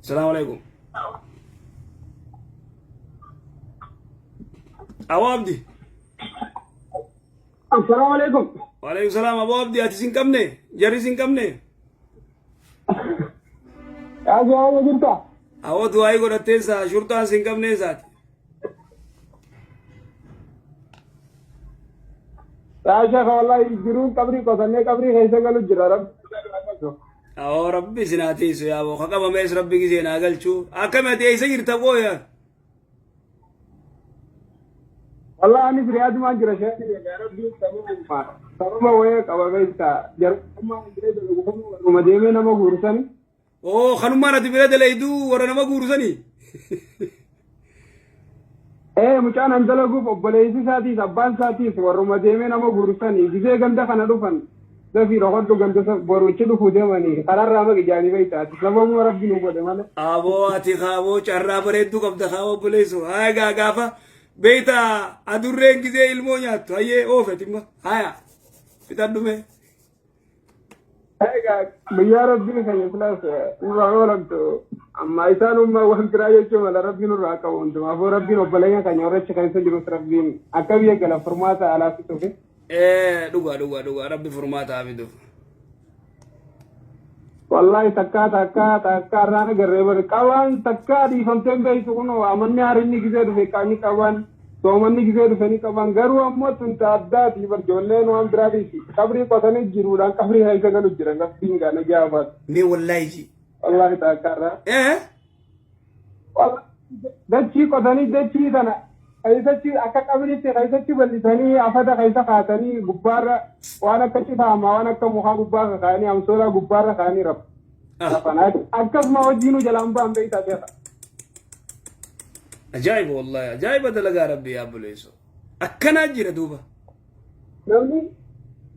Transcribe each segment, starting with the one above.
السلام عليكم. ابو عبدي. السلام عليكم. وعليكم السلام ابو عبدي. اتسين كمني جري سين كمني يا جماعة جنتا. او دعاي قرتيسا شرطان سين كمني ذات. يا شيخ والله يجرون قبري قصني قبري خيسة قالوا جرا رب. او ربي سناتيسو يا ابو خقب ميس ربي كيسينا قالشو اكمت ايسا يرتبو يا والله أنا في رياض ما جرا شيخ يا ربي تمام ما ويا كابا بيتا جرا ما جرا دلوا ما ديمه نما غورسن. او خنما نتي بلاد ليدو ورنا ما غورسني إيه مكان عندنا جوب أبليزي ساتي سبان ساتي سوارو ما ديمه نما غورسن إذا جندا خنا دوفن ده في رهود دو جندا بروتشي دو فودي ماني قرار رامه كجاني بيتا تسلمون ربي نوبده ماله. ابو اتي خابو چرا بريدو قبض خاو بليسو هاي غافا بيتا ادورين كيزي علمو نيات هاي اوفتيما هاي بتدمه هاي بيا ربي كان يخلص وراولك أما إنسان ما وهم تراجع شو ماله ربي نور راكون تو ما هو ربي نوبلenya كان يورش كان سجلو ربي أكبيه كلا فرماتا على سيتوكي. ايه دوغا ربي فرماتا عبدو والله تكا رانا غريبر كوان تكا دي فنتم بيتو كنو امني ارني كيزيد في كاني كوان تومني كيزيد فني كوان غرو امو تنت ادات يبر جولن وام درابيسي قبري قتني جيرودان قبري هاي كانو جيران بينغا نجابات مي والله جي والله تكا ايه والله دچي قتني دچي دنا ايسچي اكا قبري تي ايسچي بلتني افدا كايسا قاتني غبار وانا كتي فاما وانا كمخا غبار كاني ام سولا غبار كاني رب أكف ما وجينو جلام بام بيتا كذا. عجائب والله عجائب دلقا ربي يا أبو ليسو أكنا جيرة دوبا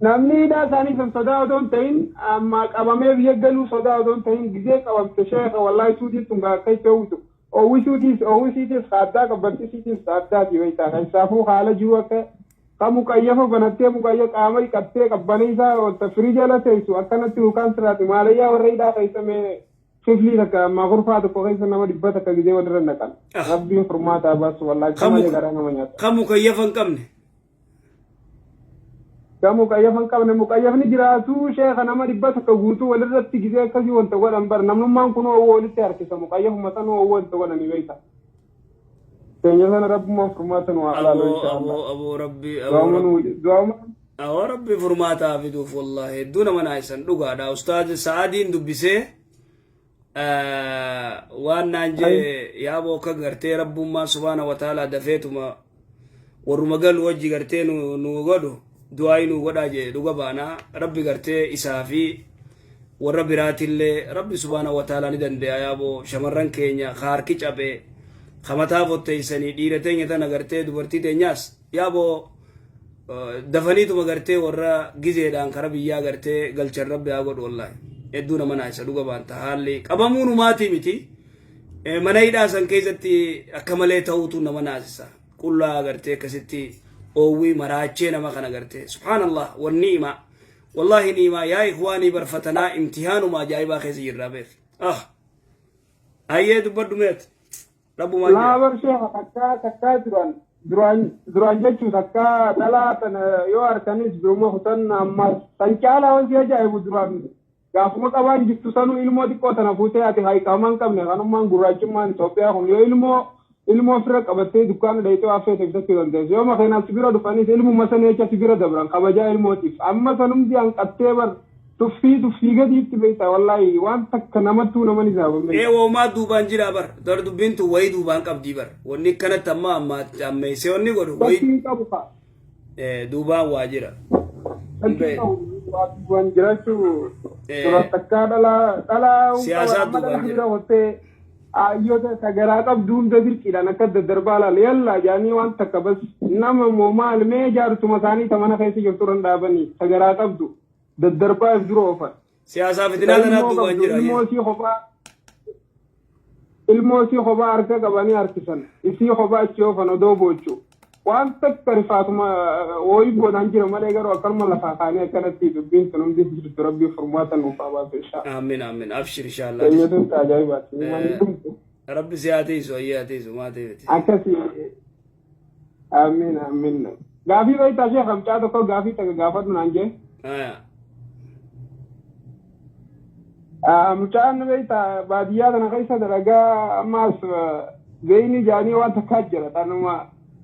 نمني دا ثاني في صدا ودون تين أما أبامي بيجلو صدا ودون تين جزء أبام تشيخ والله سودي تنبا كي توتو أو وسودي سادا كبرتي سودي سادا جويتا كيسافو خالة جوا ك كمكيفة بنتي مكيف عامل كتة كبنيسا والتفريج على تيسو أكنا تلوكان سرات ماليا وريدا كيسا مي شفلي لك ما غرفة كويسة نما دبته كجدي ودرنا كان ربي فرماتا بس والله كم يقرأنا منيات كم مكيفا كمني كم مكيفا نجراسو شيخ نما دبته كغوتو ولرت تجدي كذي وانت ولا أمبر نمن ما نكونوا أول تيار كيسا مكيف مثلا أول تقول أنا ميتا تنجزنا رب ما فرماتنا وعلى إن شاء الله أبو ربي دوام ربي فرماتا في دوف والله دون من عيسن دوغا دا أستاذ سعادين دبسي وانا نجي يا ابو كغرتي رب ما سبحانه وتعالى دفيتما ورمغل وجي غرتي نو غدو دعاي نو غدا جي دوغا بانا ربي غرتي اسافي وربي راتله ربي سبحانه وتعالى ندن يا ابو شمرن كينيا خاركي چابه خمتا فوتيسني ديرتين يتنا غرتي دبرتي تنياس يا ابو دفنيتو مغرتي ورا غيزيدان خربيا غرتي غلچر ربي اغد والله ادونا منايسا دوغا بانتا حالي قبامونو ماتي متي منايدا سن كيزتي اكمله توتو نمناسا كلها غرتي كستي اووي مراچه نما كان غرتي سبحان الله والنعمه والله نعمه يا اخواني برفتنا امتحان ما جايبا خيزير رابف ايه دبدمت رب ما لا برشا تكا دران جچو تكا دلاتن يو اركنيس برومو هتن اما تنچالا وانسي جايبو دران gaafuma qaban jittu sanu ilmoo xiqqoo tana fuutee ati haayqaamaan qabne kanummaan gurraachummaan Itoophiyaa kun yoo ilmoo ofirra qabattee dukkaana dhayitee affeete bitachuu dandeessu yoo makeenaa sibira dhufanis ilmuma sana jecha sibira dabran kabajaa ilmootiif amma sanumti hanqattee bar tuffii gadiitti beekta wallaahi waan takka namattuu naman isaa ee woomaa duubaan jira bar dar dubbintu wayii duubaan qabdii bar wanni kanatti amma ammeessee wanni godhu wayii qabu faa duubaan waa jira waan jiraachuu dura takkaa dhalaa siyaasaa duubaan jira hottee ayyoota sagaraa qabdu hunda dirqiidhaan akka daddarbaa laala yalla jaanii waan takka bas nama moomaal mee jaartuma isaanii tamana keessa jirtu ran dhaabanii sagaraa qabdu daddarbaa if dura oofan siyaasaa fitinaa kanaa duubaan jira ilmoo isii kophaa harka qabanii harkisan isii kophaa achi oofan odoo boochuu waan takka rifaatuma wayii boodaan jira malee garuu akkanuma lafaa kaanii akkanatti dubbiin sun hundi jirtu rabbii furmaata nuuf haa baasu inshaa آمين آمين أبشر إن شاء الله eenyutu ajaa'ibaati manni dhumtu ربي سياتيسو أياتيسو ما تيتي akkasii amiin amiin gaafii bayitaa ishee hamcaa tokko gaafii takka gaafadhu naan jee mucaan bayitaa baadiyyaa kana keessa dalagaa ammaas zeyni jaanii waan takkaa jira tanuma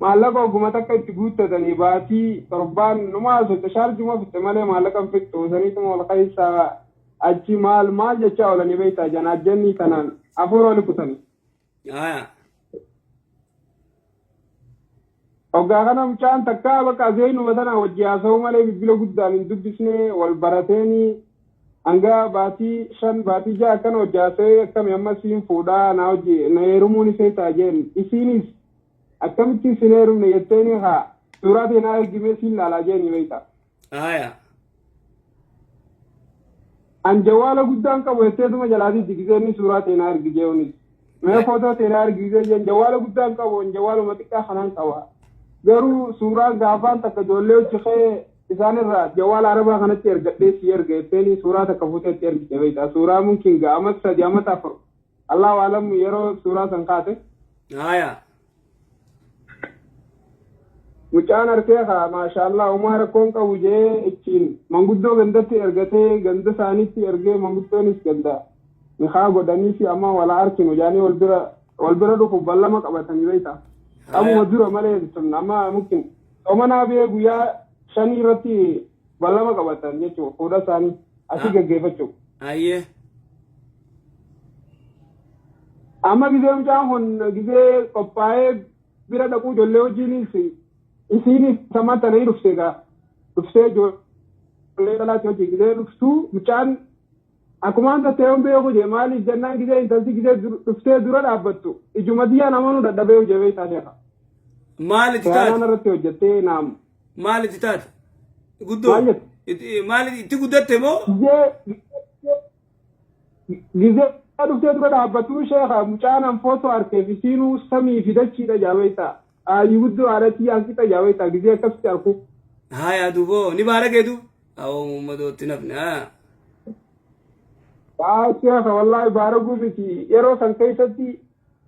maallaqa ogguma takka itti guuttatanii baatii torbaan numaa socha shaarjuma fitte malee maallaqa hin fixxu saniituma ol keessaa achi maal jechaa oolanii bayitaa janaajjennii kanaan afur oli kutanii Oggaa kana mucaan takka bakka zeenuma sana wajji haasa'u malee bilbila guddaan hin dubbisne wal barateenii hanga baatii 5 baatii 6 akkana wajji haasa'ee akkami amma siin fuudhaa na hojii na heerumuun isee taajeen isiinis akkamitti sin heerumne jetteeni haa suuraa teenaa ergimee siin laalaa jeeni beekta. An jawaala guddaan qabu jetteetuma jalaatii digiseenni suuraa teenaa ergijeewunis. Mee footoo teenaa ergisee jeen jawaala guddaan qabu jawaaluma xiqqaa kanaan qaba. Garuu suuraan gaafaan takka ijoollee hojjekee isaanirraa jawaala arabaa kanatti ergadhee si erga jetteeni suuraa takka fuuteetti ergite beekta. Suuraa mumkin ga'ama 3 amma 4 Allahu alam yeroo suuraa san kaate. Mucaan harkee haa maashaallah uumaa rakkoon qabu jee ittiin manguddoo gandatti ergatee ganda isaaniitti ergee manguddoonis ganda mihaa godhanii fi amma wala harkinu jaanii wal bira dhufu ballama qabatanii beekta. Amuma dura malee sun amma mungkin somanaa bee guyyaa 5 irratti ballama qabatan jechuudha fuudha isaanii asii gaggeeffachuu. Amma gizee mucaan kun gizee qophaa'ee bira dhaquu ijoollee hojiinis isiinis samata na dhufte ga dhufte ijoollee dhalaatti hojii gizee dhuftuu mucaan akkumaan tattee on beeku je maaliif jennaan gizee intalti gizee dhuftee dura dhaabbattu ijuma diyyaan amanuu dadhabee hojii beektaa sheeka. Maali titaate? Kanaan irratti hojjettee naam. Maali titaate? Guddoo? Maali itti guddatte moo? Gizee dhuftee dura dhaabbattu sheeka mucaan an footoo harkeef isiinuu samii fi dachiidha jaabeeyta. Guddoo haadhatii yaansixa jaabeeyta gizee akkasitti harku. Haa duuboo ni baarageetu? Awoo uummatootti nafne haa. Sheeka wallaahi baaraguu miti yeroo san keessatti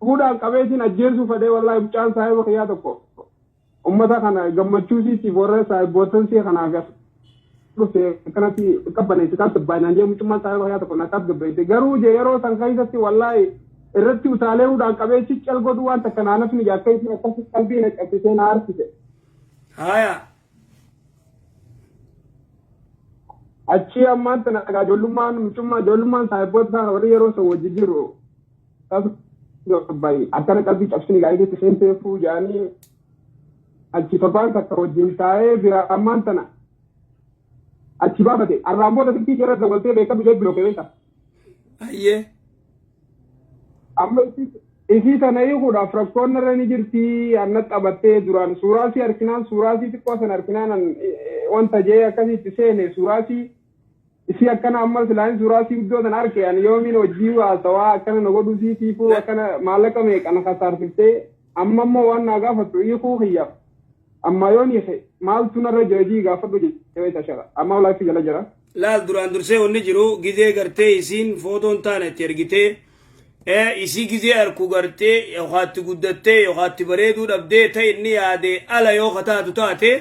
fuudhaan qabeetiin ajjeesuu fedhee wallaahi mucaan saahiba kiyyaa tokko ummata kana gammachuusiitiif warra saahibbootansii kanaaf dhufe akkanatti qabbaneessitaaf baay'inaan jee mucummaan saahiba kiyyaa tokko naqaaf gabbeesse garuu je yeroo san keessatti wallaahi irratti utaalee fuudhaan qabeechi calgodhu waan takka naanafni jaakka isin akkasi qalbii na cabsisee na harsise. Achi ammaan tana dhagaa ijoollummaan saahibboota isaa warri yeroo san wajji jiru akkana qalbii cabsini gaa'eetti seenteefuu jaanii achi torbaan takka wajjin taa'ee bira ammaan tana achi baafate arraan booda xiqqii jara dabaltee beekamu jee biloo keessa. Amma isii sana hiikuudhaaf rakkoon irra ni jirti anna qabattee duraan suuraasii harkinaan suuraasii xiqqoo san harkinaan wanta jee akkasitti seene suuraasii isi akkana amma silaan suuraasii guddoo san harke ani yoomiin hojii haasawaa akkana na godhu siitiifuu akkana maallaqa meeqana kasaarsiftee amma immoo waan naa gaafattu hiikuu kiyyaaf amma yoon hiike maaltu narra jira jii gaafadhu jechee tashara amma walaafi jala jira. Laal duraan dursee wanni jiru gizee gartee isiin footoon taane itti ergitee isii gizee harku gartee yookaatti guddattee yookaatti bareeduu dhabdee ta'e inni yaade ala yoo kataatu taate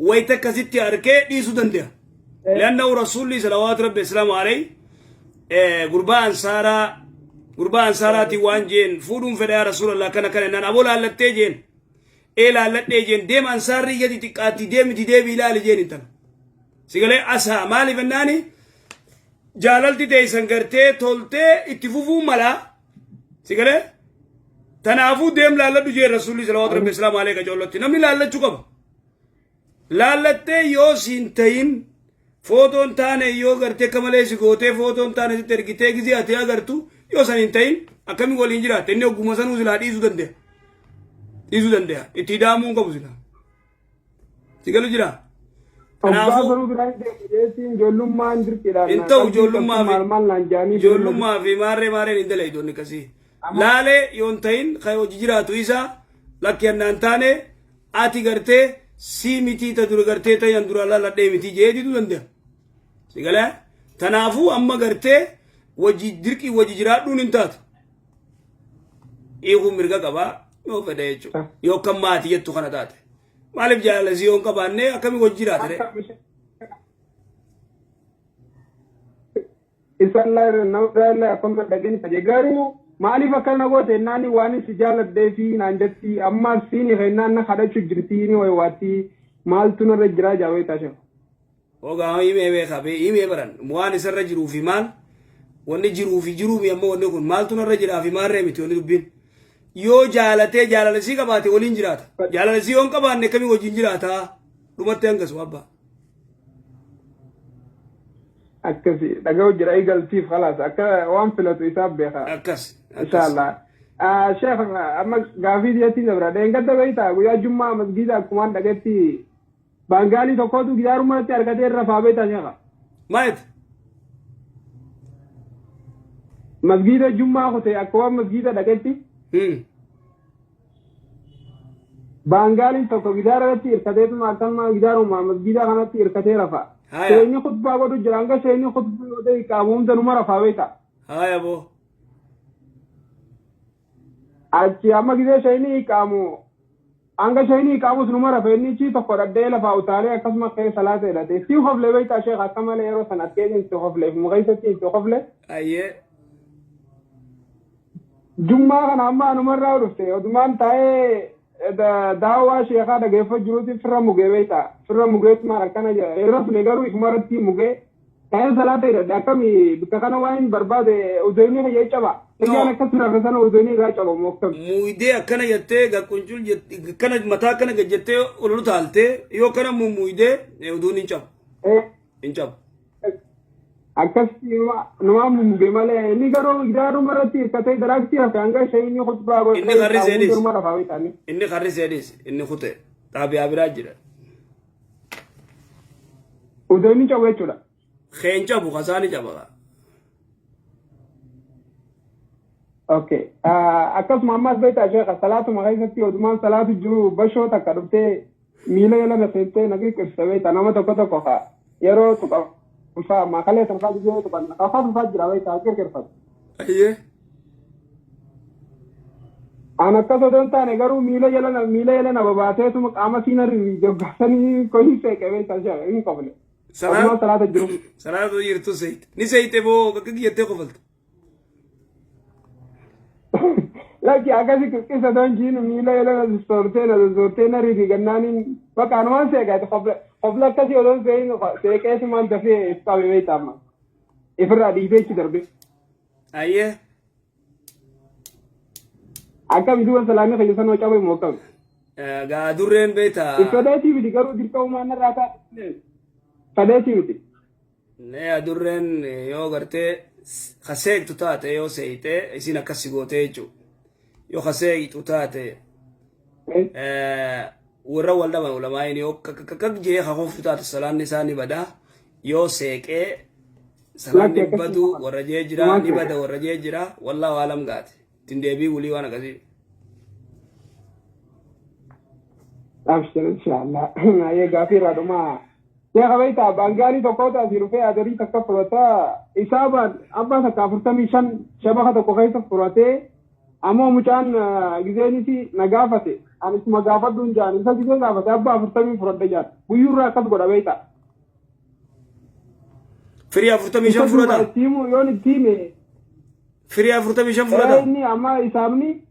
wayita akkasitti harkee dhiisuu danda'a. لأنه رسول صلوات ربي السلام عليه قربا أنصاراتي وانجين فودون فدا رسول الله كان أنا أقول على التجين إلى على التجين ديم أنصاري يدي تكاتي ديم تدي إلى الجين إنتنا سيقولي أسها مالي فناني جاللتي تيسن كرتي تولتي اتفوفو ملا سيقولي تنافو ديم لالا دجي رسول صلوات ربي السلام عليه كجولتي نمي لالا چوكب لالا يو سينتين فوتون تانه yoo gartee kamalee si gootee footoon taane sitti ergitee gizee ati agartu yoo san hin ta'in akkami waliin jiraatte inni ogguma sanuu silaa dhiisuu danda'a itti daamuu qabu silaa si galu jira in ta'u ijoollummaa fi maarreen hin dalay doonni kasii laalee yoo hin ta'in kan hojii jiraatu isa lakki annaan taane ati gartee si miti ta dur gartee ta yan dura la de miti jeedi du danda sigala tanafu amma gartee waji dirki waji jiraadun intat igu mirga qaba yo fada yechu yo kamati yettu kana taate malif jala ziyon qabanne akami waji jiraatare isallar nawdalla akoma dagin tajegari malif akana gote nani wani sijalat de fi nanjatti amma sini khaynan na khadachu jirtini way wati maltuna rajra jawe tasha oga ime be khabe ime baran muani sarra jiru fi mal wonni jiru fi jiru mi amma wonni kun maltuna rajra fi mal remiti wonni dubbin yo jalate jalalasi qabate wolin jirata jalalasi on qabanne kami wajin jirata dumatte angas wabba akasi dagaw jira igal tif khalas akka wan filatu isab beha akas inshallah sheikh amma gafi diyati zabra de ngadda bayta guya jumma masjida kuman dagati bangali to kodu gidaru mate argate rafa bayta sheikh mayt masjida jumma khote akwa masjida dagati bangali to ko gidaru ati irkate to makamma gidaru ma masjida kanati irkate rafa seyni khutba godu jiranga seyni khutba de kamum de numara rafa bayta haya bo achi amma gide shayni kamu anga shayni kamu numara fenni chi to qadde la fa utale akasma khay salate la de si khofle bayta sheikh akamale yero sanat ke ni khofle mugaysati khofle aye jumma kana amma numara rufte odman tae da dawa sheikha da gefa juruti firra muge bayta firra muge ma rakana ja eraf le garu ikmarati muge kay salate da kami bikana wain barbade udeni ye chaba yana kasra fasana udeni ga chaba moktam muide akana yatte ga kunjul kana mata kana gajette ulul talte yo kana muide uduni chab inchab akas nuwa muge male ni garo idaru marati kate darakti afanga shayni khutba go inni kharri sedis inni khute tabi abirajira udeni chaba chula khencha bu khasani chaba okay akas muhammad bayta sheikh salatu magaysati odman salatu juru basho takadute mila yala nasete nagi kirsawe tanama to ko kha yaro to fa ma khale tan ka jo to kan ka fa jira way ta kirfa aye ana ka so don ta ne garu mila yala na babate tum qama sinari jo gasani koi se ke way ta ja in qable salatu yirtu sayt ni sayte bo ka giyete qofalt laki agasi ke sa don jin mila yala na sorte na ri ganani wa kanwan se ga qabla kasi odon se no se ke se man dafe istawe way ta ma ifra di be ci darbe aye aka bidu salami khayi sano chabe mokam ga durren beta ifadati bi garu dirka ma na rata fadati bi ne adurren yo garte khasek tutate yo seite isina kasigote ju yo khasek tutate warra walda ma ulama ini yo kak je khawf tutate salan nisani bada yo seke salan ni badu warra je jira ni bada warra je jira wallahu alam gate tindebi wuli wana gazi abshir inshallah aye gafira duma ya gabaita bangali to kota zirufe adari takafurata isaban abba sa kafurta mishan shabaha to kokaita furate amo muchan gizeni si nagafate anis magafat dun jani sa gize gafate abba furta mi furata jan buyurra kat goda baita firiya furta mishan furata timu yoni time firiya furta mishan furata ni amma isabni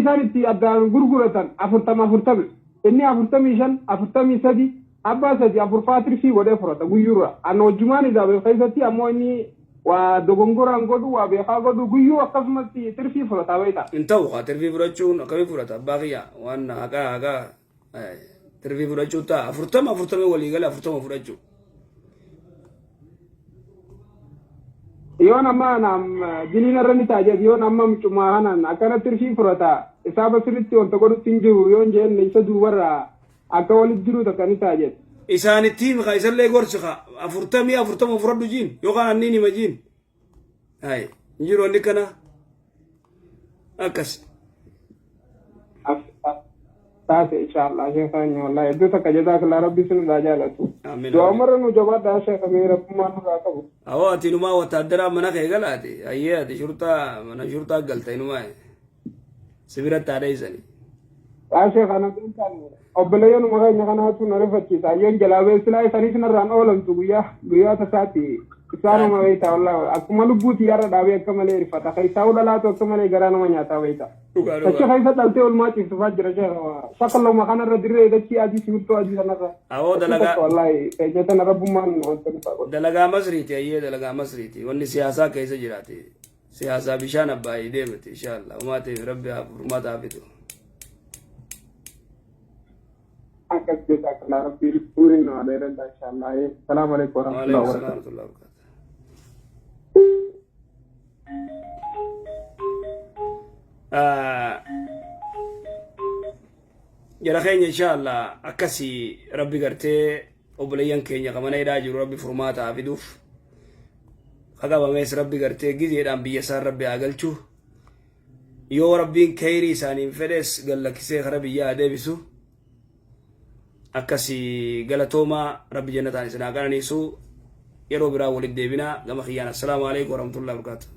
saniti adan gurguratan afurtami inni afurtamishan afurtamisadi abba sadi afurfatri fi wode furata guyura ano jumani da be khaysati ammo ni wa dogongora ngodu wa be khagodu guyu akasmati tirfi furata baita intaw khatir fi furachun akabi furata baqiya wana aga tirfi furachu ta afurtami wali gala afurtama furachu yon amma nam dilina rani taje yon amma mutuma hanan akana tirfi furata isaba sirti on to godu tinju yon je ne isa duwara akawali diru da kan taje isani tim khaisal le gorchha afurtama furadu jin yo kana nini majin hay njiro ndikana akas taate inshallah sheekhaan wallahi iddoo takka jazakallah rabbi sun daa jaalatu Amiin, du'a amiin. marra nu jabaadhaa sheekha mee rabbummaan nurraa qabu Awoo ati inumaa wataaddaraa mana kee galaate ayyee ati shurtaa mana shurtaa galta inumaa sibiratti haadheessani. yaa sheekha na beekan obboleeyyan maqaanya kanaatu na rifachiisa ayyoon jalaabee silaa isaniif narraan oolantu guyyaa tasaati isaanuma beeyta wallahi akkuma lubbuuti yarra dhaabee akka malee rifata keessaa udhalaatu akka malee garaa nama nyaataa beeyta Dhugaa Sachi dhugaa. keessa dhaltee olmaa ciibsifaa jira sheekha shakalluma kanarra dirree dachii adii sibiirtoo adii sanarra Awoo dalagaa wallahi ejjatana rabbummaan wanta dhufaa godha dalagaa masriiti ayyee dalagaa masriiti wanni siyaasaa keessa jiraate siyaasaa bishaan abbaayii deemate inshaallah umaa ta'e rabbi furmaata hafitu. akkas jazakallah rabbi fuuriin nama dheeradha inshallah salaamu alaikum warahmatullahi Waalaikum wabarakatuh salaam warahmatullahi wabarakatuh. Jara keenya inshaallah akkasii rabbi gartee obboleeyyan keenya qabanayidhaa jiru rabbi furmaata hafiduuf qaqabamees rabbi gartee gizeedhaan biyya isaan rabbi haa galchu yoo rabbiin kayrii isaaniin fedhes gallakkisee kara biyyaa deebisu akkasii galatoomaa rabbi jannataan isin haa qananiisu yeroo biraa walitti deebinaa gama kiyyaan assalaamu alaikum warahmatullahi wabarakatuh.